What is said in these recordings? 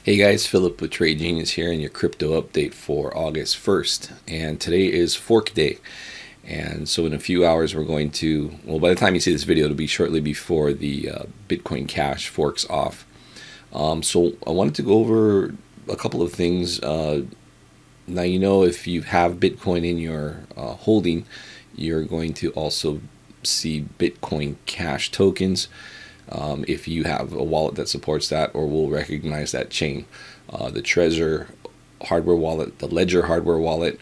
Hey guys, Philip with Trade Genius here in your crypto update for August 1st. And today is fork day. And so in a few hours we're going to, well, by the time you see this video, it'll be shortly before the Bitcoin Cash forks off. So I wanted to go over a couple of things. Now, you know, if you have Bitcoin in your holding, you're going to also see Bitcoin Cash tokens. If you have a wallet that supports that or will recognize that chain. The Trezor hardware wallet, the Ledger hardware wallet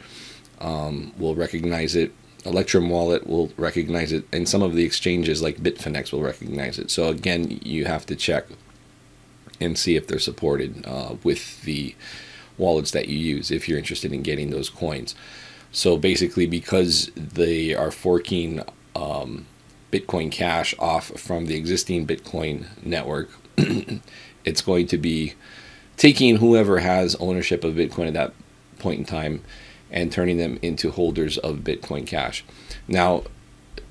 will recognize it. Electrum wallet will recognize it, and some of the exchanges like Bitfinex will recognize it. So again, you have to check and see if they're supported with the wallets that you use if you're interested in getting those coins. So basically, because they are forking Bitcoin Cash off from the existing Bitcoin network, it's going to be taking whoever has ownership of Bitcoin at that point in time and turning them into holders of Bitcoin Cash. Now,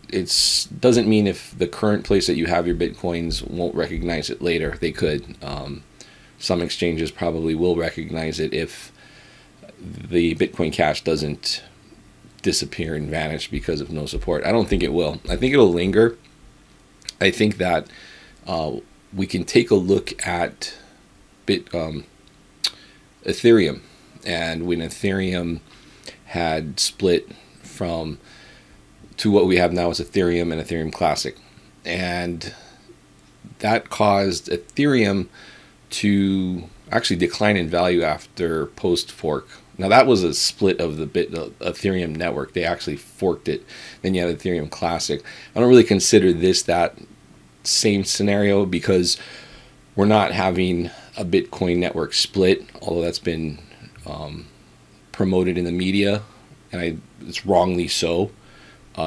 it doesn't mean if the current place that you have your Bitcoins won't recognize it later. They could. Some exchanges probably will recognize it if the Bitcoin Cash doesn't disappear and vanish because of no support. I don't think it will. I think it'll linger. I think that we can take a look at Ethereum, and when Ethereum had split to what we have now as Ethereum and Ethereum Classic, and that caused Ethereum to actually decline in value after post fork. Now, that was a split of the Ethereum network. They actually forked it. Then you have Ethereum Classic. I don't really consider this that same scenario because we're not having a Bitcoin network split, although that's been promoted in the media, and it's wrongly so.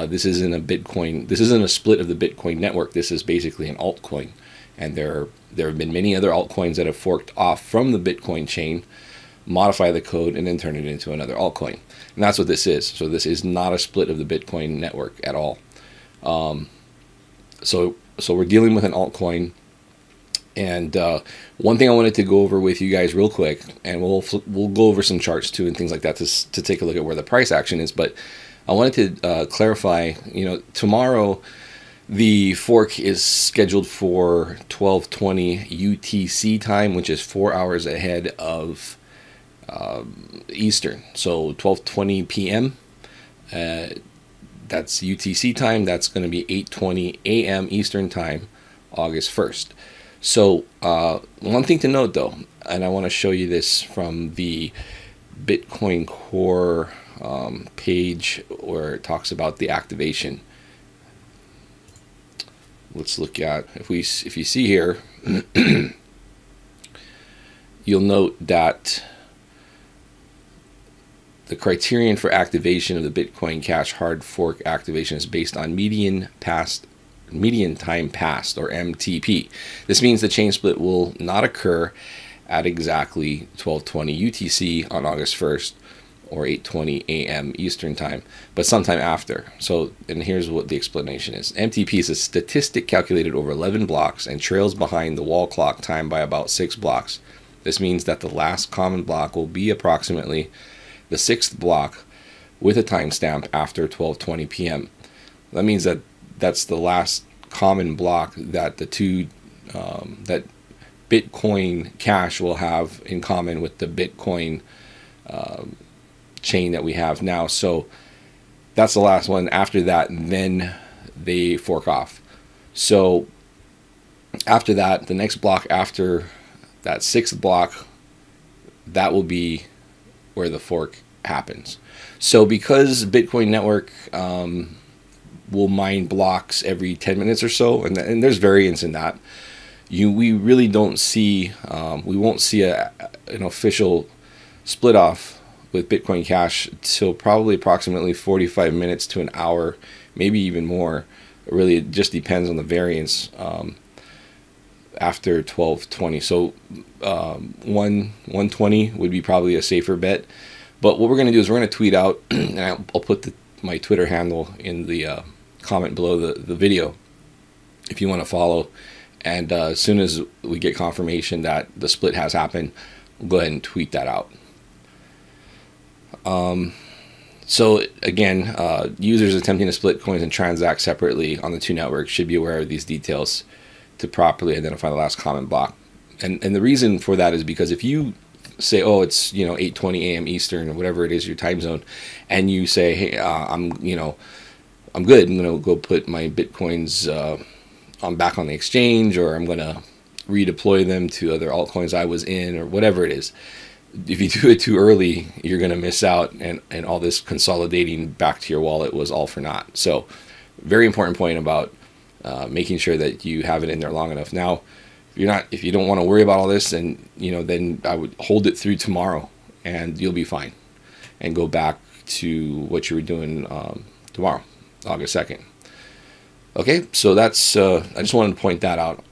This isn't a Bitcoin. This isn't a split of the Bitcoin network. This is basically an altcoin, and there have been many other altcoins that have forked off from the Bitcoin chain, modify the code, and then turn it into another altcoin. And that's what this is. So this is not a split of the Bitcoin network at all. So we're dealing with an altcoin. And one thing I wanted to go over with you guys real quick, and we'll go over some charts too and things like that to take a look at where the price action is. But I wanted to clarify, tomorrow the fork is scheduled for 12:20 UTC time, which is 4 hours ahead of Eastern. So 12:20 p.m. That's UTC time. That's going to be 8:20 a.m. Eastern time, August 1st. So one thing to note though, and I want to show you this from the Bitcoin Core page where it talks about the activation. Let's look at, if you see here, you'll note that the criterion for activation of the Bitcoin Cash hard fork activation is based on median time passed, or MTP. This means the chain split will not occur at exactly 12:20 UTC on August 1st or 8:20 a.m. Eastern time, but sometime after. So, and here's what the explanation is. MTP is a statistic calculated over 11 blocks and trails behind the wall clock time by about 6 blocks. This means that the last common block will be approximately the 6th block with a timestamp after 12:20 p.m. That means that that's the last common block that that Bitcoin Cash will have in common with the Bitcoin chain that we have now. So that's the last one. After that, then they fork off. So after that, the next block after that 6th block, that will be where the fork happens. So because Bitcoin network will mine blocks every 10 minutes or so, and there's variance in that, we really don't see, we won't see an official split off with Bitcoin Cash till probably approximately 45 minutes to an hour, maybe even more. Really, it just depends on the variance after 12:20. So 1:20 would be probably a safer bet. But what we're going to do is we're going to tweet out, and I'll put my Twitter handle in the comment below the video if you want to follow And as soon as we get confirmation that the split has happened, we'll go ahead and tweet that out. So again, users attempting to split coins and transact separately on the two networks should be aware of these details to properly identify the last comment block. And the reason for that is because if you say, oh, it's 8:20 a.m. Eastern or whatever it is your time zone, and you say, hey, I'm good. I'm gonna go put my Bitcoins back on the exchange, or I'm gonna redeploy them to other altcoins I was in, or whatever it is. If you do it too early, you're gonna miss out, and all this consolidating back to your wallet was all for naught. So, very important point about making sure that you have it in there long enough. Now, if you don't want to worry about all this, then I would hold it through tomorrow, and you'll be fine, and go back to what you were doing tomorrow, August 2nd. Okay, so that's I just wanted to point that out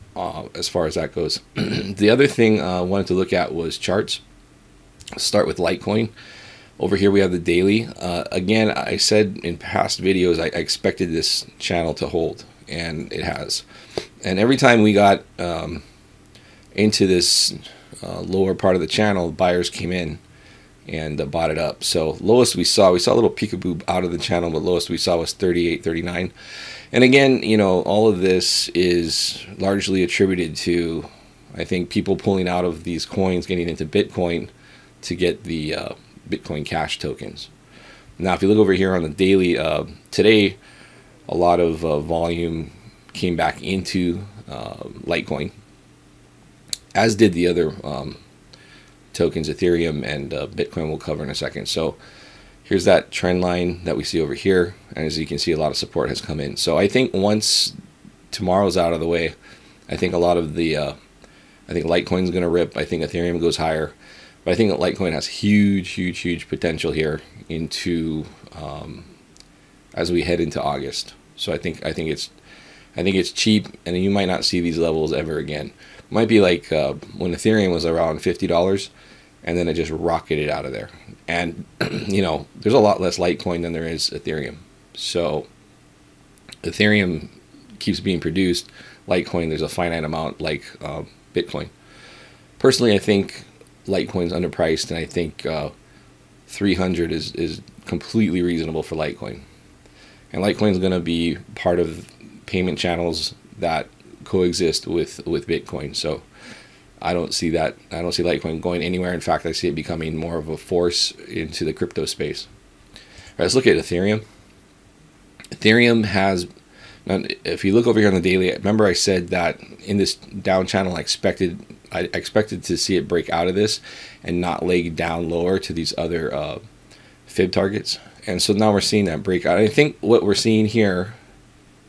as far as that goes. The other thing I wanted to look at was charts. Let's start with Litecoin. Over here we have the daily. Again, I said in past videos I expected this channel to hold, and it has. And every time we got into this lower part of the channel, buyers came in and bought it up. So lowest we saw a little peekaboo out of the channel, but lowest we saw was 38.39. And again, all of this is largely attributed to, I think, people pulling out of these coins, getting into Bitcoin to get the Bitcoin Cash tokens. Now, if you look over here on the daily, today, a lot of volume came back into Litecoin, as did the other tokens, Ethereum and Bitcoin. We'll cover in a second. So here's that trend line that we see over here, and as you can see, a lot of support has come in. So I think once tomorrow's out of the way, I think a lot of the I think Litecoin's going to rip. I think Ethereum goes higher, but I think that Litecoin has huge potential here into as we head into August. So I think it's cheap, and you might not see these levels ever again. It might be like when Ethereum was around $50, and then it just rocketed out of there. And there's a lot less Litecoin than there is Ethereum. So Ethereum keeps being produced. Litecoin, there's a finite amount, like Bitcoin. Personally, I think Litecoin's underpriced, and I think 300 is completely reasonable for Litecoin. And Litecoin's going to be part of payment channels that coexist with Bitcoin. So I don't see that. I don't see Litecoin going anywhere. In fact, I see it becoming more of a force into the crypto space. All right, let's look at Ethereum. Ethereum has, if you look over here on the daily, remember I said that in this down channel I expected to see it break out of this and not leg down lower to these other fib targets. And so now we're seeing that breakout. I think what we're seeing here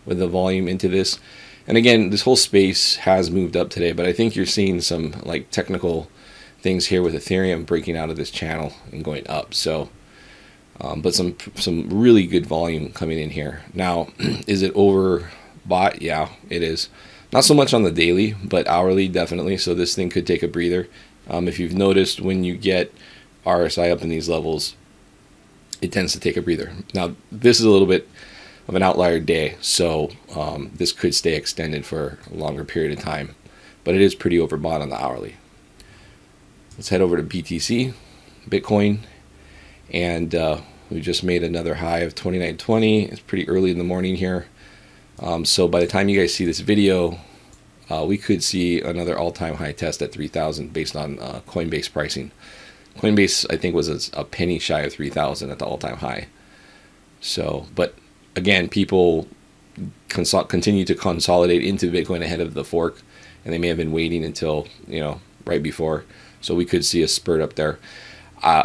with the volume into this, and again, this whole space has moved up today, but I think you're seeing some like technical things here with Ethereum breaking out of this channel and going up. So, but some really good volume coming in here. Now, is it overbought? Yeah, it is. Not so much on the daily, but hourly definitely. So this thing could take a breather. If you've noticed, when you get RSI up in these levels, it tends to take a breather. Now, this is a little bit of an outlier day, so this could stay extended for a longer period of time, but it is pretty overbought on the hourly. Let's head over to BTC, Bitcoin, and we just made another high of 29.20. It's pretty early in the morning here, so by the time you guys see this video, we could see another all-time high test at 3,000 based on Coinbase pricing. Coinbase, I think, was a penny shy of 3,000 at the all-time high. So, but again, people continue to consolidate into Bitcoin ahead of the fork, and they may have been waiting until right before. So we could see a spurt up there.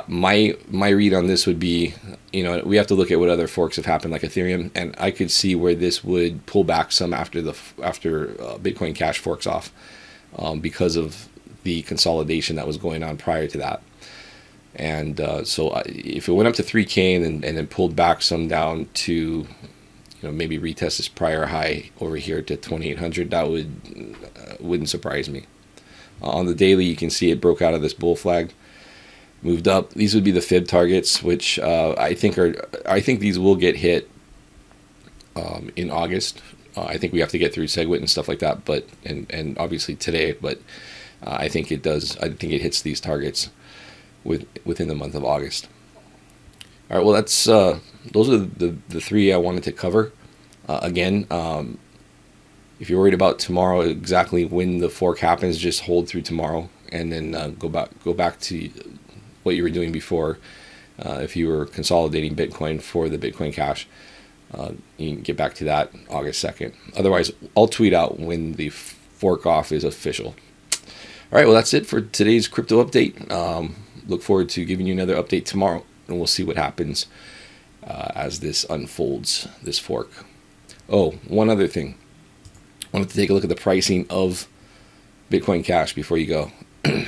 My read on this would be, we have to look at what other forks have happened, like Ethereum, and I could see where this would pull back some after Bitcoin Cash forks off, because of the consolidation that was going on prior to that. And so if it went up to 3K and then pulled back some down to, maybe retest this prior high over here to 2,800, that wouldn't surprise me. On the daily, you can see it broke out of this bull flag, moved up. These would be the fib targets, which I think these will get hit in August. I think we have to get through SegWit and stuff like that, but and obviously today, but I think it does. I think it hits these targets within the month of August. All right, well, that's those are the three I wanted to cover. Again, if you're worried about tomorrow, exactly when the fork happens, just hold through tomorrow, and then go back to what you were doing before. If you were consolidating Bitcoin for the Bitcoin Cash, you can get back to that August 2nd. Otherwise, I'll tweet out when the fork off is official. All right, well, that's it for today's crypto update. Look forward to giving you another update tomorrow, and we'll see what happens as this unfolds, this fork. Oh, one other thing. I wanted to take a look at the pricing of Bitcoin Cash before you go.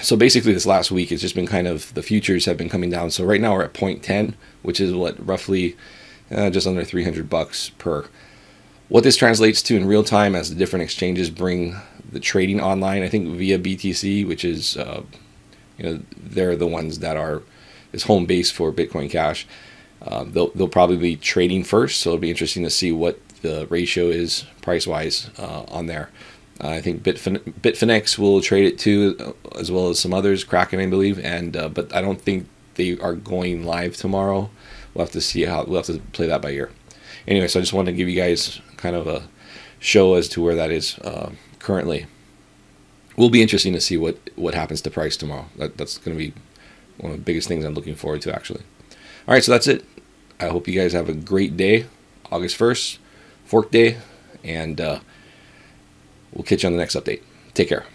So basically this last week it's just been kind of, the futures have been coming down. So right now we're at 0.10, which is what, roughly just under $300 per. What this translates to in real time as the different exchanges bring the trading online, I think via BTC, which is they're the ones that are is home base for Bitcoin Cash. They'll probably be trading first, so it'll be interesting to see what the ratio is price wise on there. I think Bitfinex will trade it too, as well as some others, Kraken, I believe, and but I don't think they are going live tomorrow. We'll have to see we'll have to play that by ear. Anyway, so I just wanted to give you guys kind of a show as to where that is currently. Will be interesting to see what happens to price tomorrow. That's going to be one of the biggest things I'm looking forward to, actually. All right, so that's it. I hope you guys have a great day, August 1st, Fork Day, and we'll catch you on the next update. Take care.